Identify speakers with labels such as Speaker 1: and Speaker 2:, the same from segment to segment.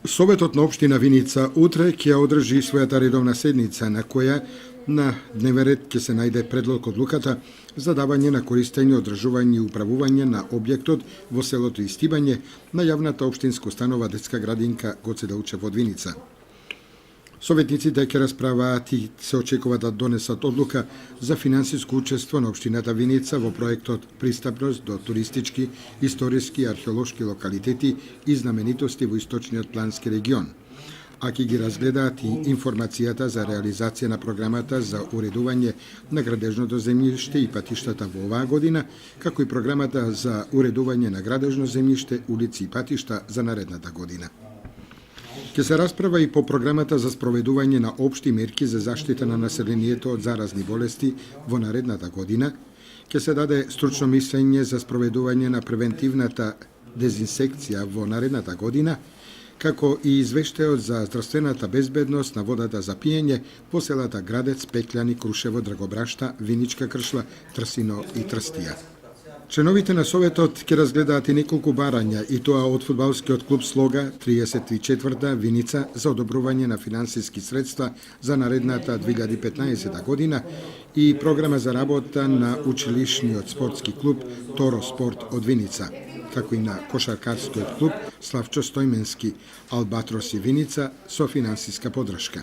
Speaker 1: Советот на општина Виница утре ќе одржи својата редовна седница на која на дневен ред ќе се најде предлог одлуката за давање на користење, одржување и управување на објектот во селото Истибање на јавната општинска установа детска градинка Гоце Делчев од Виница. Советниците ќе расправаат и се очекува да донесат одлука за финансиско учество на општината Виница во проектот Пристапност до туристички, историски и археолошки локалитети и знаменитости во источниот плански регион, а ќе ги разгледаат и информацијата за реализација на програмата за уредување на градежното земјиште и патиштата во оваа година, како и програмата за уредување на градежно земјиште, улици и патишта за наредната година. Ќе се расправа и по програмата за спроведување на општи мерки за заштита на населението од заразни болести во наредната година, ќе се даде стручно мислење за спроведување на превентивната дезинсекција во наредната година, како и извештајот за здравствената безбедност на водата за пиење во селата Градец, Пекљани, Крушево, Драгобрашта, Виничка Кршла, Трсино и Трстија. Членовите на Советот ќе разгледаат и неколку барања, и тоа од фудбалскиот клуб Слога 34-та Виница за одобрување на финансиски средства за наредната 2015 година и програма за работа на училишниот спортски клуб Торо Спорт од Виница, како и на кошаркарскиот клуб Славчо Стојменски Албатроси Виница со финансиска поддршка.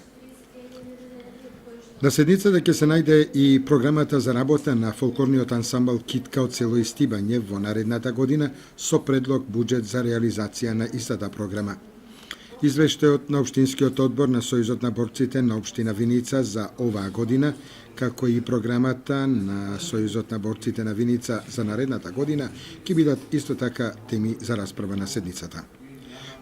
Speaker 1: На седницата ќе се најде и програмата за работа на фолклорниот ансамбл Китка од село Истибање во наредната година со предлог буџет за реализација на истата програма. Извештајот на Општинскиот одбор на Сојузот на борците на Општина Виница за оваа година, како и програмата на Сојузот на борците на Виница за наредната година, ќе бидат исто така теми за расправа на седницата.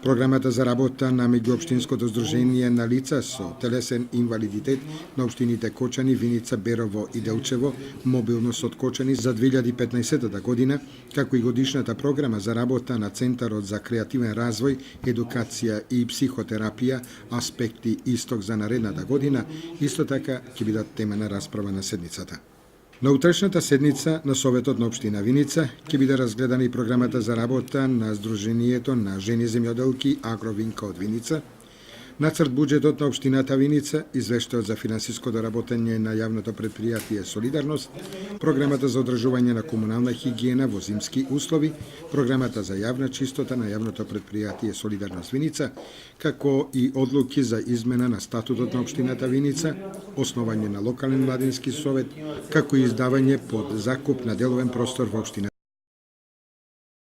Speaker 1: Програмата за работа на меѓуопштинското здружение на лица со телесен инвалидитет на општините Кочани, Виница, Берово и Делчево, мобилност од Кочани за 2015 година, како и годишната програма за работа на Центарот за креативен развој, едукација и психотерапија, аспекти исток за наредната година, исто така ќе бидат тема на расправа на седницата. На утрешната седница на Советот на општина Виница ќе биде разгледана и програмата за работа на Сдруженијето на жени земјоделки Агровинка од Виница, нацрт буџетот на општината Виница, извештајот за финансиско доработење на јавното претпријатие Солидарност, програмата за одржување на комунална хигиена во зимски услови, програмата за јавна чистота на јавното претпријатие Солидарност Виница, како и одлуки за измена на статутот на општината Виница, основање на локален младински совет, како и издавање под закуп на деловен простор во општината